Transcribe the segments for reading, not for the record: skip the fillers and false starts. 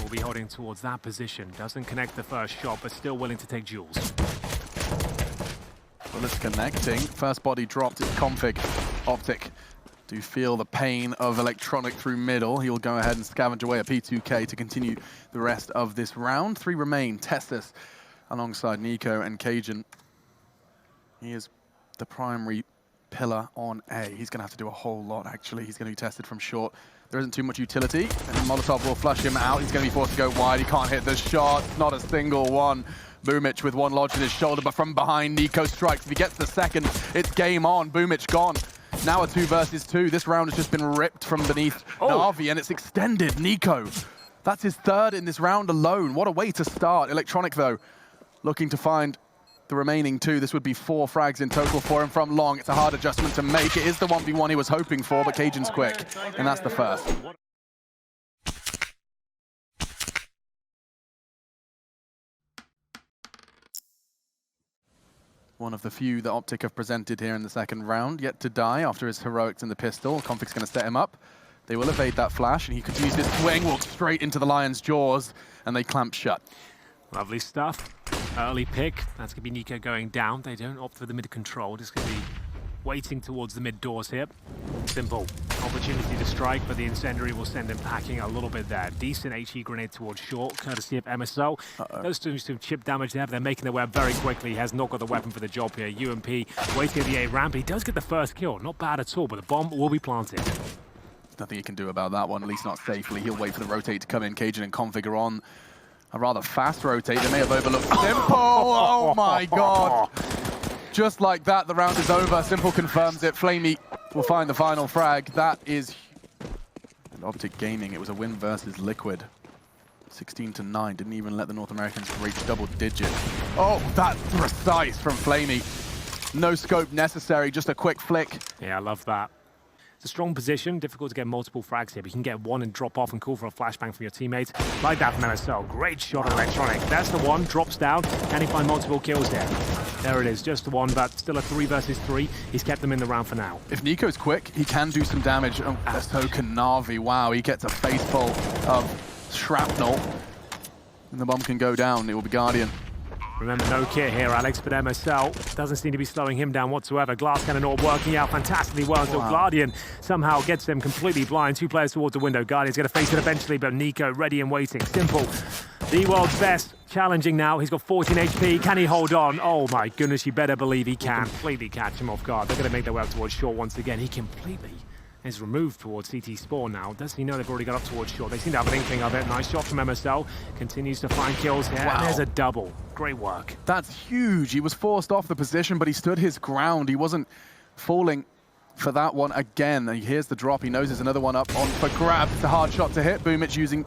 will be holding towards that position. Doesn't connect the first shot, but still willing to take duels. Well, it's connecting. First body dropped. It's config. OpTic do feel the pain of electronic through middle. He'll go ahead and scavenge away a P2K to continue the rest of this round. 3 remain. Testis alongside Nico and Cajun. He is the primary pillar on A. He's going to have to do a whole lot, actually. He's going to be tested from short. There isn't too much utility, and Molotov will flush him out. He's going to be forced to go wide. He can't hit the shot. Not a single one. Boomic with one lodged in his shoulder, but from behind, Nico strikes. If he gets the second, it's game on. Boomic gone. Now a 2 versus 2. This round has just been ripped from beneath NaVi, and it's extended. Nico, that's his 3rd in this round alone. What a way to start. Electronic, though, looking to find the remaining 2. This would be 4 frags in total for him from long. It's a hard adjustment to make. It is the 1v1 he was hoping for, but Cajun's quick, and that's the first. One of the few that OpTic have presented here in the second round, yet to die after his heroics in the pistol. Config's going to set him up. They will evade that flash, and he continues his swing, walks straight into the lion's jaws, and they clamp shut. Lovely stuff. Early pick. That's going to be Nico going down. They don't opt for the mid control. Just going to be waiting towards the mid doors here. Simple. Opportunity to strike, but the incendiary will send him packing a little bit there. Decent HE grenade towards short, courtesy of MSO. Those two some chip damage there, but they're making their way up very quickly. He has not got the weapon for the job here. UMP waiting at the A ramp. He does get the first kill. Not bad at all, but the bomb will be planted. There's nothing he can do about that one, at least not safely. He'll wait for the rotate to come in. Cajun and Config are on a rather fast rotate. They may have overlooked Simple. Oh my god. Just like that, the round is over. Simple confirms it. Flamey will find the final frag. That is OpTic Gaming. It was a win versus Liquid. 16-9. Didn't even let the North Americans reach double digit. Oh, that's precise from Flamey. No scope necessary, just a quick flick. Yeah, I love that. It's a strong position, difficult to get multiple frags here, but you can get one and drop off and call for a flashbang from your teammates. Like that from MSL. Great shot of Electronic. That's the one, drops down. Can he find multiple kills here? There it is, just the one, but still a 3 versus 3. He's kept them in the round for now. If Nico's quick, he can do some damage. Oh, so can NaVi. Wow, he gets a face full of shrapnel. And the bomb can go down. It will be Guardian. Remember, no kit here, Alex, but MSL doesn't seem to be slowing him down whatsoever. Glass cannon all working out fantastically well until Guardian somehow gets them completely blind. 2 players towards the window. Guardian's going to face it eventually, but Nico ready and waiting. Simple. The world's best. Challenging now. He's got 14 HP. Can he hold on? Oh my goodness, you better believe he can. Completely catch him off guard. They're going to make their way up towards short once again. He completely is removed towards CT spawn now. Doesn't he know they've already got up towards short? They seem to have an inkling of it. Nice shot from MSL. Continues to find kills here. Wow. And there's a double. Great work. That's huge. He was forced off the position, but he stood his ground. He wasn't falling for that one again. He hears the drop. He knows there's another one up on for grab. It's a hard shot to hit. Boomic using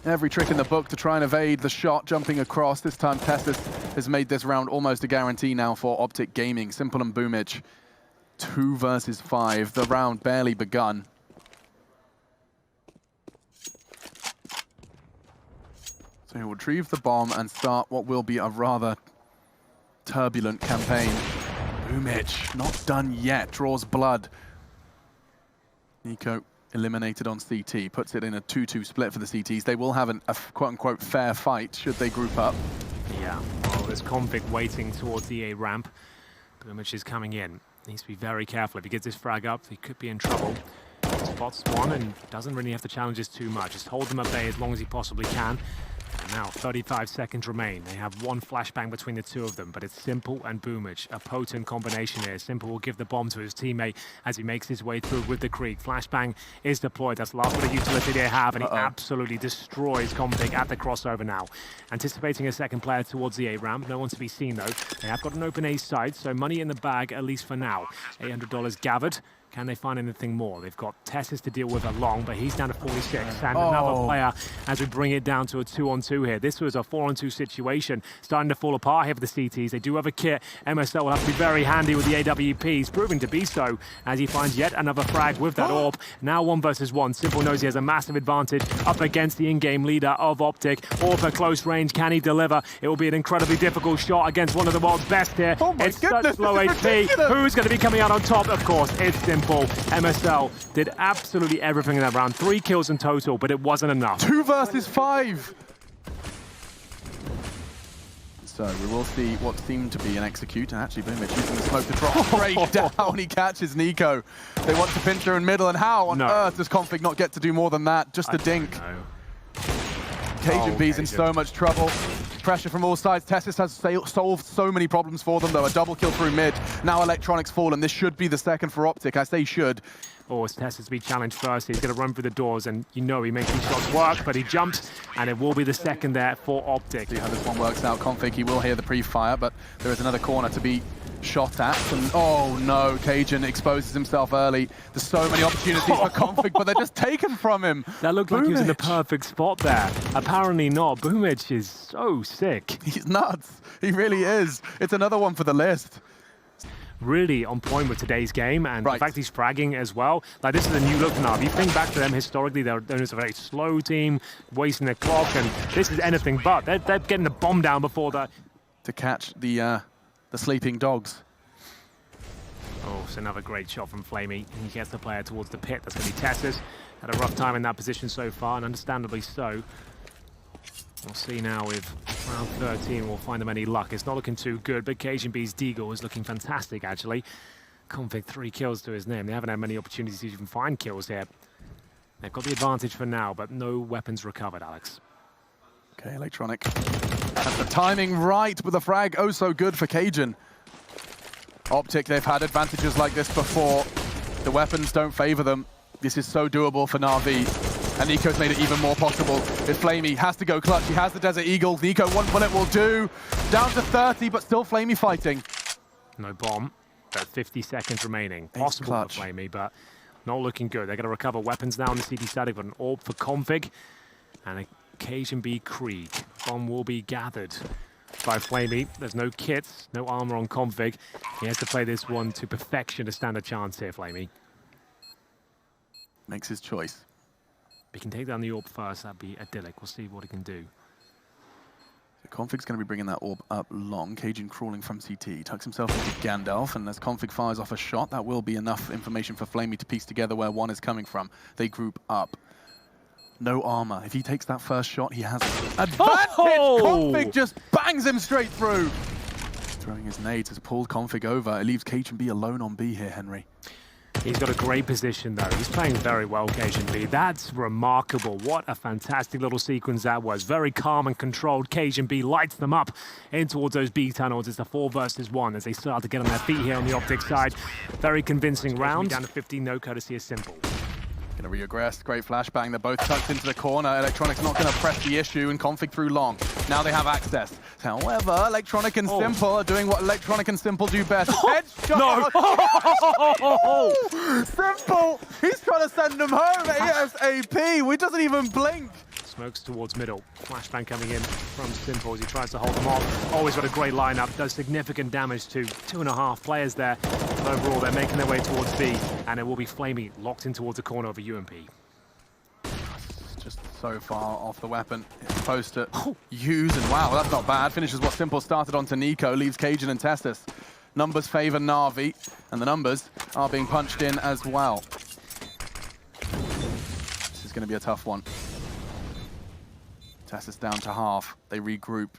every trick in the book to try and evade the shot, jumping across. This time Testis has made this round almost a guarantee now for OpTic Gaming. Simple and Boomic. 2 versus 5. The round barely begun. So he'll retrieve the bomb and start what will be a rather turbulent campaign. Boomic, not done yet, draws blood. Nico eliminated on CT, puts it in a 2-2 split for the CTs. They will have a quote-unquote fair fight should they group up. Yeah, well, there's Config waiting towards the A ramp. Boomic is coming in. Needs to be very careful. If he gets this frag up, he could be in trouble. Spots one and doesn't really have to challenge this too much. Just hold them at bay as long as he possibly can. And now 35 seconds remain. They have one flashbang between the two of them, but it's Simple and Boomic. A potent combination here. Simple will give the bomb to his teammate as he makes his way through with the Krieg. Flashbang is deployed. That's the last bit of utility they have, and he absolutely destroys Config at the crossover now. Anticipating a second player towards the A ramp. No one to be seen though. They have got an open A site, so money in the bag at least for now. $800 gathered. Can they find anything more? They've got Tessis to deal with along, but he's down to 46. And another player as we bring it down to a 2-on-2 here. This was a 4-on-2 situation. Starting to fall apart here for the CTs. They do have a kit. MSL will have to be very handy with the AWPs, proving to be so as he finds yet another frag with that AWP. Now 1 versus 1. Simple knows he has a massive advantage up against the in-game leader of OpTic. AWP at close range. Can he deliver? It will be an incredibly difficult shot against one of the world's best here. Oh my it's goodness, such low HP. Who's going to be coming out on top? Of course, it's Simple. Simple. MSL did absolutely everything in that round. 3 kills in total, but it wasn't enough. 2 versus 5. So we will see what seemed to be an execute, and actually Boomich using the smoke to drop straight down. He catches Nico. They want to pinch her in middle, and how on earth does Config not get to do more than that? Just a dink. Cajun in so much trouble. Pressure from all sides. Tessis has solved so many problems for them, though. A double kill through mid. Now Electronics fallen. This should be the second for OpTic. I say should. Oh, it's Tessis to be challenged first. He's going to run through the doors, and you know he makes these shots work, but he jumps, and it will be the second there for OpTic. See how this one works out. Config, he will hear the pre-fire, but there is another corner to be shot at. And oh no, Cajun exposes himself early. There's so many opportunities for Config, but they're just taken from him. That looked like he was in the perfect spot there. Apparently not. Boomich is so sick. He's nuts. He really is. It's another one for the list. Really on point with today's game, and the fact he's fragging as well. Like, this is a new look now. If you think back to them historically, they're a very slow team, wasting their clock, and this is anything but. They're getting the bomb down before that. To catch the sleeping dogs. Oh, it's another great shot from Flamey. He gets the player towards the pit. That's going to be Tessis. Had a rough time in that position so far, and understandably so. We'll see now if round 13 will find them any luck. It's not looking too good, but Cajun B's Deagle is looking fantastic, actually. Config 3 kills to his name. They haven't had many opportunities to even find kills here. They've got the advantage for now, but no weapons recovered, Alex. Okay, Electronic has the timing right with the frag. Oh, so good for Cajun. OpTic, they've had advantages like this before. The weapons don't favor them. This is so doable for NaVi. And Nico's made it even more possible. If Flamey has to go clutch, he has the Desert Eagle. Nico, 1 bullet will do. Down to 30, but still Flamey fighting. No bomb, but 50 seconds remaining. Possible for Flamey, but not looking good. They're going to recover weapons now on the CD static, but an AWP for Config. And a Cajun B Krieg. Bomb will be gathered by Flamey. There's no kits, no armor on Config. He has to play this one to perfection to stand a chance here, Flamey. Makes his choice. If he can take down the AWP first, that'd be idyllic. We'll see what he can do. So Config's going to be bringing that AWP up long. Cajun crawling from CT. Tucks himself into Gandalf, and as Config fires off a shot, that will be enough information for Flamey to piece together where one is coming from. They group up. No armor. If he takes that first shot, he has advantage! Config just bangs him straight through! Throwing his nades has pulled Config over. It leaves Cajun B alone on B here, Henry. He's got a great position, though. He's playing very well, Cajun B. That's remarkable. What a fantastic little sequence that was. Very calm and controlled. Cajun B lights them up in towards those B tunnels. It's a 4 versus 1 as they start to get on their feet here on the OpTic side. Very convincing round. Down to 15, no courtesy is Simple. Going to regress, great flashbang. They're both tucked into the corner. Electronic's not going to press the issue and Config through long. Now they have access. However, Electronic and Simple are doing what Electronic and Simple do best. Headshot! No! Simple! He's trying to send them home ASAP. He doesn't even blink. Smokes towards middle. Flashbang coming in from Simple as he tries to hold them off. Always got a great lineup. Does significant damage to 2.5 players there. But overall, they're making their way towards B, and it will be Flamey locked in towards the corner of a UMP. Just so far off the weapon. It's supposed to use, and wow, that's not bad. Finishes what Simple started onto Nico, leaves Cajun and Testis. Numbers favor NaVi, and the numbers are being punched in as well. This is going to be a tough one. Testis down to half. They regroup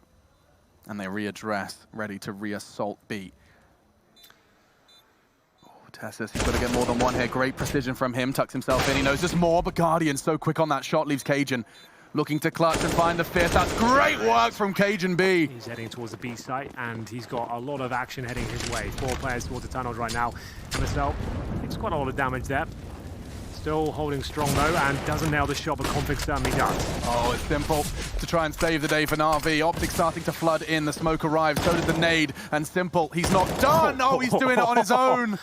and they readdress, ready to re-assault B. Oh, Tessis, he's got to get more than one here. Great precision from him. Tucks himself in. He knows there's more, but Guardian so quick on that shot leaves Cajun looking to clutch and find the fifth. That's great work from Cajun B. He's heading towards the B site, and he's got a lot of action heading his way. 4 players towards the tunnels right now. MSL takes quite a lot of damage there. Still holding strong though, and doesn't nail the shot, but Config certainly does. Oh, it's Simple to try and save the day for NaVi. OpTic starting to flood in. The smoke arrives. So did the nade. And Simple, he's not done. Oh, he's doing it on his own.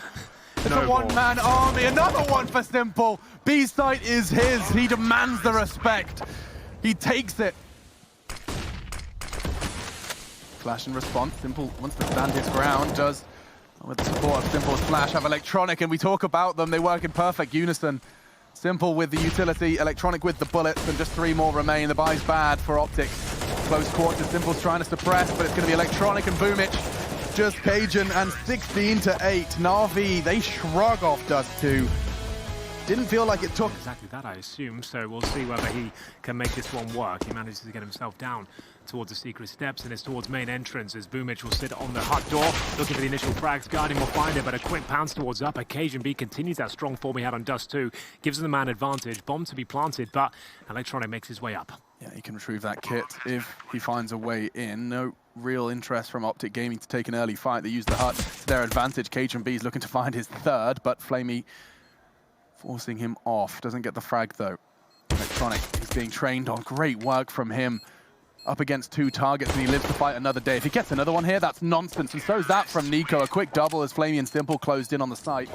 It's a one-man army. Another one for Simple. B site is his. He demands the respect. He takes it. Flash and response. Simple wants to stand his ground. Does, with the support of Simple's flash, have Electronic, and we talk about them. They work in perfect unison. Simple with the utility, Electronic with the bullets, and just 3 more remain. The buy's bad for OpTic. Close quarters, Simple's trying to suppress, but it's going to be Electronic and Boomich just Cajun, and 16-8. NaVi, they shrug off Dust 2. Didn't feel like it took... Exactly that, I assume, so we'll see whether he can make this one work. He manages to get himself down towards the secret steps, and it's towards main entrance as Boomich will sit on the hut door, looking for the initial frags. Guardian will find it, but a quick pounce towards upper. Cajun B continues that strong form he had on Dust 2, gives him the man advantage. Bomb to be planted, but Electronic makes his way up. Yeah, he can retrieve that kit if he finds a way in. No real interest from OpTic Gaming to take an early fight. They use the hut to their advantage. Cajun B is looking to find his third, but Flamey forcing him off. Doesn't get the frag, though. Electronic is being trained on. Great work from him. Up against 2 targets, and he lives to fight another day. If he gets another one here, that's nonsense. And so is that from Nico. A quick double as Flamey and Simple closed in on the site.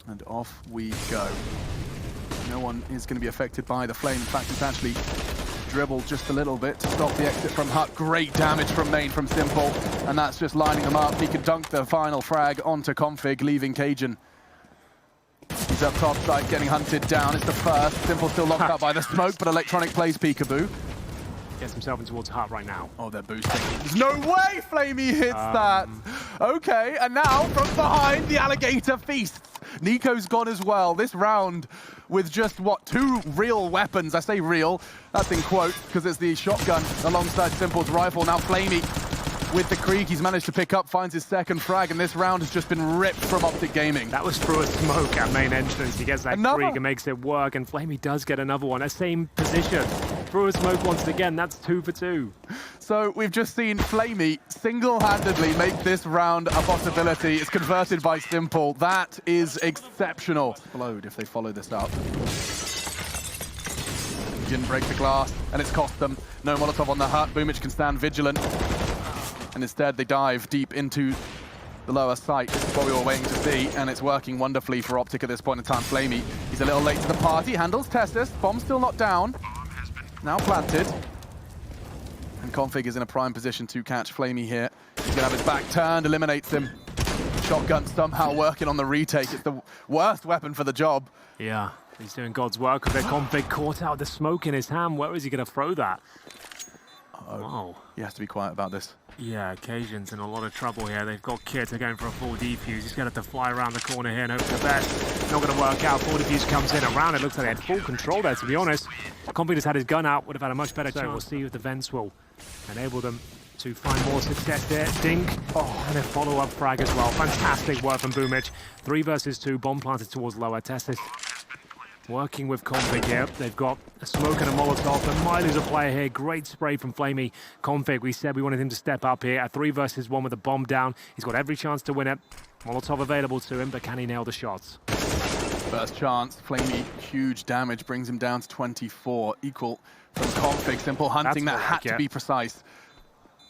And off we go. No one is going to be affected by the flame. In fact, it's actually dribbled just a little bit to stop the exit from Hut. Great damage from main from Simple. And that's just lining them up. He can dunk the final frag onto Config, leaving Cajun. He's up top side, getting hunted down. It's the first. Simple still locked up by the smoke, but Electronic plays peekaboo. Gets himself in towards Hut right now. Oh, they're boosting. There's no way Flamey hits that. Okay, and now from behind, the alligator feasts. Nico's gone as well. This round with just, what, 2 real weapons. I say real, that's in quotes, because it's the shotgun alongside Simple's rifle. Now Flamey with the Krieg, he's managed to pick up, finds his second frag, and this round has just been ripped from OpTic Gaming. That was through a smoke at main entrance. He gets that Krieg and makes it work, and Flamey does get another one. That same position. Through a smoke once again, that's 2 for 2. So we've just seen Flamey single-handedly make this round a possibility. It's converted by Simple. That is exceptional. Explode if they follow this up. Didn't break the glass, and it's cost them. No Molotov on the hut. Boomich can stand vigilant. And instead, they dive deep into the lower site. This is what we were waiting to see, and it's working wonderfully for OpTic at this point in time. Flamey, he's a little late to the party. Handles Testis. Bomb still not down. Now planted. And Config is in a prime position to catch Flamey here. He's going to have his back turned, eliminates him. Shotgun somehow working on the retake. It's the worst weapon for the job. Yeah, he's doing God's work with their Config caught out the smoke in his hand. Where is he going to throw that? Oh, he has to be quiet about this. Yeah, Cajun's in a lot of trouble here. They've got Kit, they're going for a full defuse. He's going to have to fly around the corner here and hope for the best. Not going to work out. Full defuse comes in around. It looks like they had full control there, to be honest. Config just had his gun out, would have had a much better chance. We'll see if the vents will enable them to find more success there. Dink. Oh, and a follow-up frag as well. Fantastic work from Boomich. 3 versus 2. Bomb planted towards lower. Testis working with Config here. They've got a smoke and a Molotov. And Miley's a player here. Great spray from Flamey. Config, we said we wanted him to step up here. A 3 versus 1 with a bomb down. He's got every chance to win it. Molotov available to him, but can he nail the shots? First chance. Flamey, huge damage, brings him down to 24. Equal from Config. Simple hunting that had to be precise.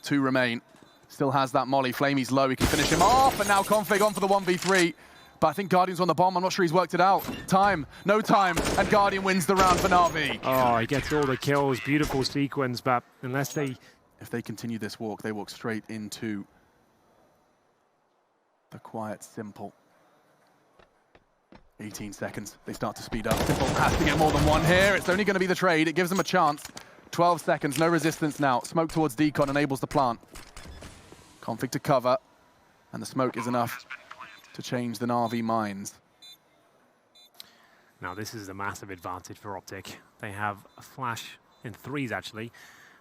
2 remain. Still has that molly. Flamey's low. He can finish him off. And now Config on for the 1v3. But I think Guardian's on the bomb. I'm not sure he's worked it out. Time, no time, and Guardian wins the round for NaVi. Oh, he gets all the kills. Beautiful sequence, but unless they... If they continue this walk, they walk straight into the quiet Simple. 18 seconds. They start to speed up. Simple has to get more than one here. It's only going to be the trade. It gives them a chance. 12 seconds, no resistance now. Smoke towards Decon enables the plant. Config to cover, and the smoke is enough to change the NaVi minds. Now this is a massive advantage for OpTic. They have a flash in 3s actually,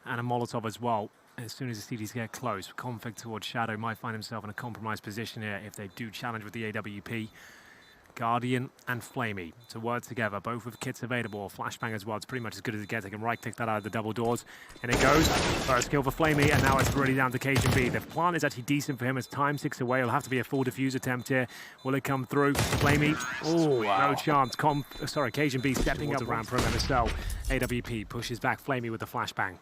and a Molotov as well. As soon as the CDs get close, Config towards Shadow might find himself in a compromised position here if they do challenge with the AWP. Guardian and Flamey to work together, both with kits available, or flashbang as well. It's pretty much as good as it gets. They can right-click that out of the double doors. And it goes. First kill for Flamey, and now it's really down to Cajun B. The plant is actually decent for him as time ticks away. It'll have to be a full defuse attempt here. Will it come through? Flamey, oh, wow. No chance. Cajun B stepping up around from MSL. AWP pushes back Flamey with the flashbang.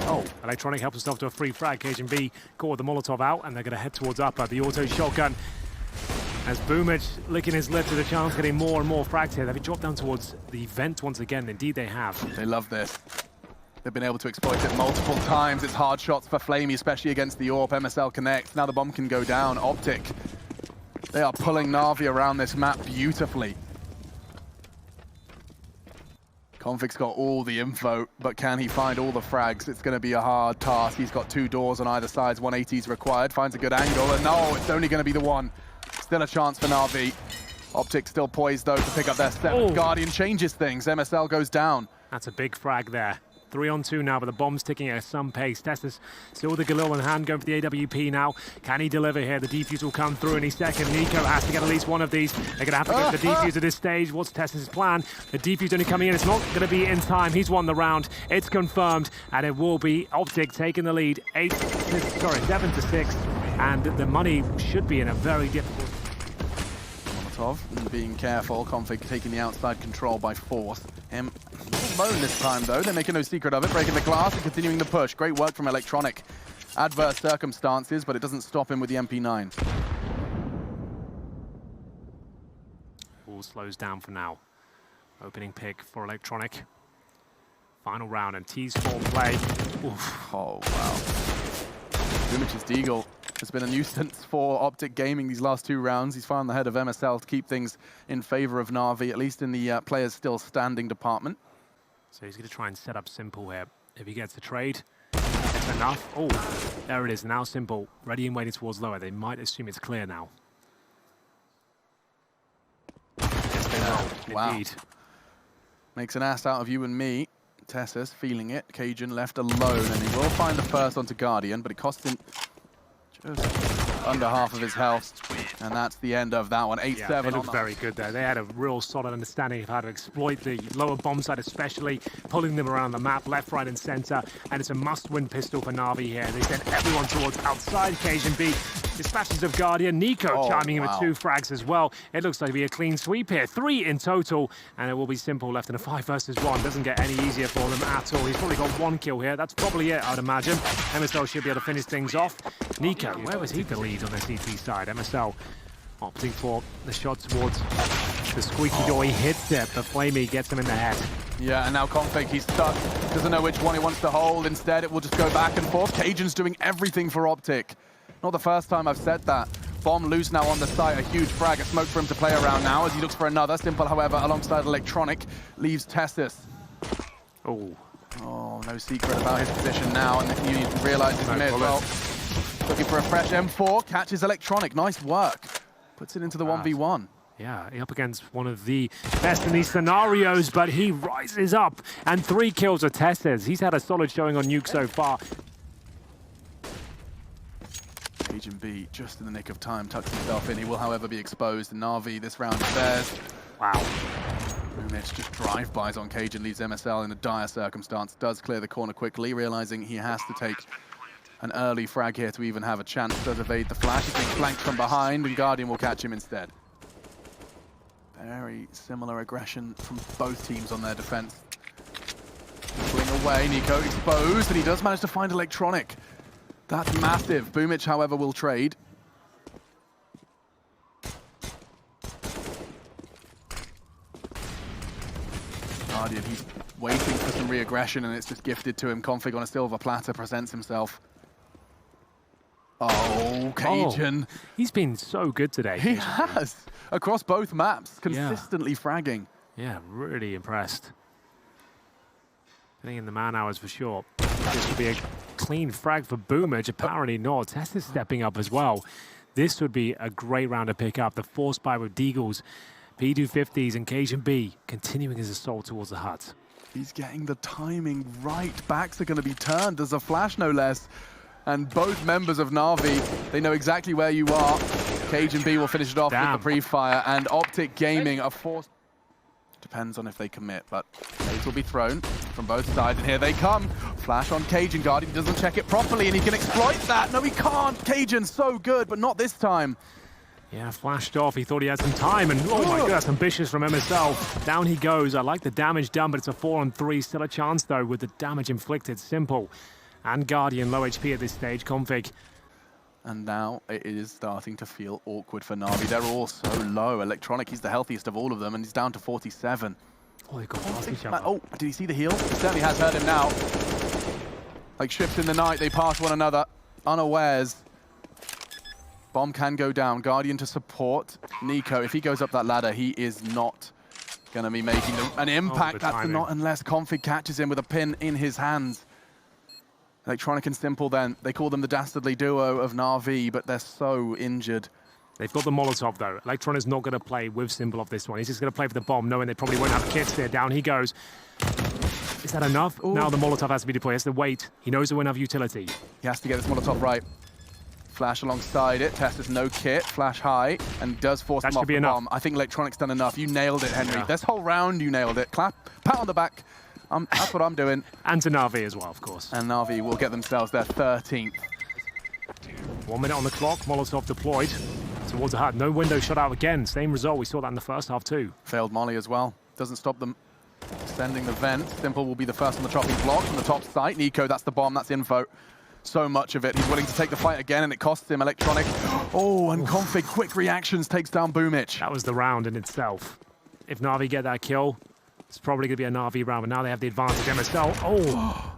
Oh, Electronic helps himself to a free frag. Cajun B caught the Molotov out, and they're going to head towards upper. The auto shotgun. As Boomich licking his lips with a chance, getting more and more frags here. They've dropped down towards the vent once again. Indeed, they have. They love this. They've been able to exploit it multiple times. It's hard shots for Flamey, especially against the AWP. MSL connects. Now the bomb can go down. OpTic. They are pulling NaVi around this map beautifully. Config's got all the info, but can he find all the frags? It's going to be a hard task. He's got 2 doors on either side. 180 is required. Finds a good angle, and no, it's only going to be the one. Still a chance for NaVi. OpTic still poised, though, to pick up their 7th. Guardian changes things. MSL goes down. That's a big frag there. 3 on 2 now, but the bomb's ticking at some pace. Tessus still with the Galil in hand, going for the AWP now. Can he deliver here? The defuse will come through any second. Nico has to get at least one of these. They're going to have to go for the defuse at this stage. What's Tessus' plan? The defuse only coming in. It's not going to be in time. He's won the round. It's confirmed, and it will be OpTic taking the lead. 7 to 6, and the money should be in a very difficult. Molotov being careful. Config taking the outside control by force. Him alone this time, though. They're making no secret of it, breaking the glass and continuing the push. Great work from Electronic. Adverse circumstances, but it doesn't stop him with the MP9. All slows down for now. Opening pick for Electronic. Final round, and T's full play. Oof. Oh, wow. Dumich's Deagle has been a nuisance for OpTic Gaming these last 2 rounds. He's found the head of MSL to keep things in favor of NaVi, at least in the players still standing department. So he's going to try and set up Simple here. If he gets the trade, it's enough. Oh, there it is. Now Simple, ready and waiting towards lower. They might assume it's clear now. Yes, they will. Wow. Indeed. Makes an ass out of you and me. Tessus feeling it. Cajun left alone, and he will find the first onto Guardian, but it costs him just under half of his health. And that's the end of that one. 8-7. Yeah, they looked very good there. They had a real solid understanding of how to exploit the lower bomb site, especially pulling them around the map, left, right, and center. And it's a must-win pistol for NaVi here. They send everyone towards outside Cajun B. Dispatches of Guardian. Nico chiming in with 2 frags as well. It looks like it'll be a clean sweep here. 3 in total, and it will be Simple left in a 5 versus 1. Doesn't get any easier for them at all. He's probably got 1 kill here. That's probably it, I'd imagine. MSL should be able to finish things off. Nico, where was he the lead on the CT side? MSL opting for the shot towards the squeaky door. He hits it, but Flamey gets him in the head. Yeah, and now Config, he's stuck. Doesn't know which one he wants to hold. Instead, it will just go back and forth. Cajun's doing everything for OpTic. Not the first time I've said that. Bomb loose now on the site. A huge frag, a smoke for him to play around now as he looks for another. Simple, however, alongside Electronic, leaves Tessus. Oh, no secret about his position now, and the Union realizes he may as well. Looking for a fresh M4, catches Electronic. Nice work. Puts it into the 1v1. Yeah, up against one of the best in these scenarios, but he rises up, and 3 kills are Tessus. He's had a solid showing on Nuke so far. Agent B, just in the nick of time, tucks himself in. He will, however, be exposed. And NaVi, this round is theirs. Wow. Mitch just drive-bys on Cajun, leaves MSL in a dire circumstance. Does clear the corner quickly, realizing he has to take an early frag here to even have a chance. Does evade the flash. He's being flanked from behind, and Guardian will catch him instead. Very similar aggression from both teams on their defense. Pulling away, Nico exposed, and he does manage to find Electronic. That's massive. Boomich, however, will trade. Guardian, he's waiting for some re-aggression, and it's just gifted to him. Config on a silver platter presents himself. Oh, Cajun. He's been so good today. He has. Across both maps, consistently fragging. Yeah, really impressed. I think in the man hours for sure. This would be a clean frag for Boomage. Apparently not. Tess is stepping up as well. This would be a great round to pick up. The force buy with Deagles, P250s, and Cajun B continuing his assault towards the hut. He's getting the timing right. Backs are going to be turned. There's a flash, no less. And both members of NaVi, they know exactly where you are. Cajun B will finish it off with the pre-fire, and OpTic Gaming are forced. Depends on if they commit, but nades will be thrown from both sides, and here they come. Flash on Cajun. Guardian doesn't check it properly, and he can exploit that. No, he can't. Cajun's so good, but not this time. Yeah, flashed off. He thought he had some time, and oh my god, that's ambitious from MSL. Down he goes. I like the damage done, but it's a 4-on-3. Still a chance, though, with the damage inflicted. Simple. And Guardian low HP at this stage. Config. And now it is starting to feel awkward for NaVi. They're all so low. Electronic, he's the healthiest of all of them, and he's down to 47. Oh, they got past each other. Oh, did he see the heal? He certainly has heard him now. Like ships in the night, they pass one another, unawares. Bomb can go down. Guardian to support Nico. If he goes up that ladder, he is not Gonna be making an impact. That's not unless Config catches him with a pin in his hands. Electronic and Simple then, they call them the dastardly duo of NaVi, but they're so injured. They've got the Molotov though. Electronic's not going to play with Simple off this one. He's just going to play for the bomb, knowing they probably won't have kits there. Down he goes. Is that enough? Ooh. Now the Molotov has to be deployed. He has to wait. He knows it won't have utility. He has to get this Molotov right. Flash alongside it. Tester's no kit. Flash high and does force him off the bomb. I think Electronic's done enough. You nailed it, Henry. Yeah. This whole round, you nailed it. Clap, pat on the back. That's what I'm doing. And to NaVi as well, of course. And NaVi will get themselves their 13th. 1 minute on the clock. Molotov deployed towards the hut. No window shut out again. Same result. We saw that in the first half too. Failed molly as well. Doesn't stop them sending the vent. Simple will be the first on the chopping block from the top site. Nico, that's the bomb. That's info. So much of it. He's willing to take the fight again, and it costs him. Electronic. Oh, and Config, quick reactions, takes down Boomich. That was the round in itself. If NaVi get that kill, it's probably going to be a NaVi round, but now they have the advantage. MSL,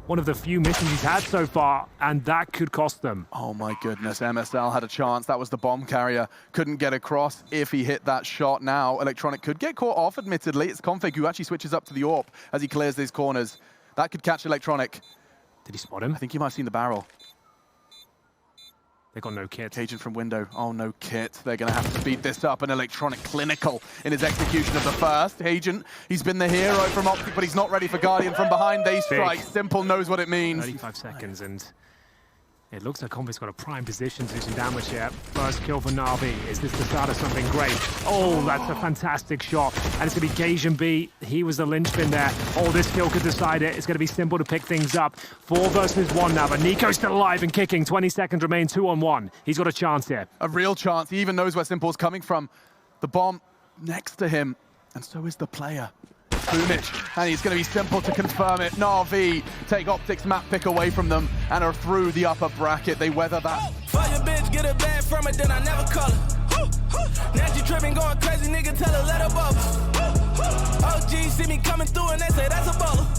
one of the few missions he's had so far, and that could cost them. Oh my goodness, MSL had a chance. That was the bomb carrier. Couldn't get across if he hit that shot. Now, Electronic could get caught off, admittedly. It's Config who actually switches up to the AWP as he clears these corners. That could catch Electronic. Did he spot him? I think he might have seen the barrel. They got no kit. Cajun from window. Oh, no kit. They're going to have to speed this up. And Electronic clinical in his execution of the first. Cajun, he's been the hero from OpTic, but he's not ready for Guardian. From behind, they strike. Simple knows what it means. 35 seconds, and it looks like Config's got a prime position to do some damage here. First kill for NaVi. Is this the start of something great? Oh, that's a fantastic shot. And it's going to be Cajun B. He was the linchpin there. Oh, this kill could decide it. It's going to be Simple to pick things up. 4 versus 1 now, but Nico's still alive and kicking. 20 seconds remain, 2-on-1. He's got a chance here. A real chance. He even knows where Simple's coming from. The bomb next to him, and so is the player. Boomich, and he's going to be Simple to confirm it. NaVi take OpTic's map pick away from them and are through the upper bracket. They weather that. Fuck your bitch, get a bag from it, then I never call her. Now she tripping, going crazy, nigga, tell her let her bubble. OG see me coming through and they say that's a baller.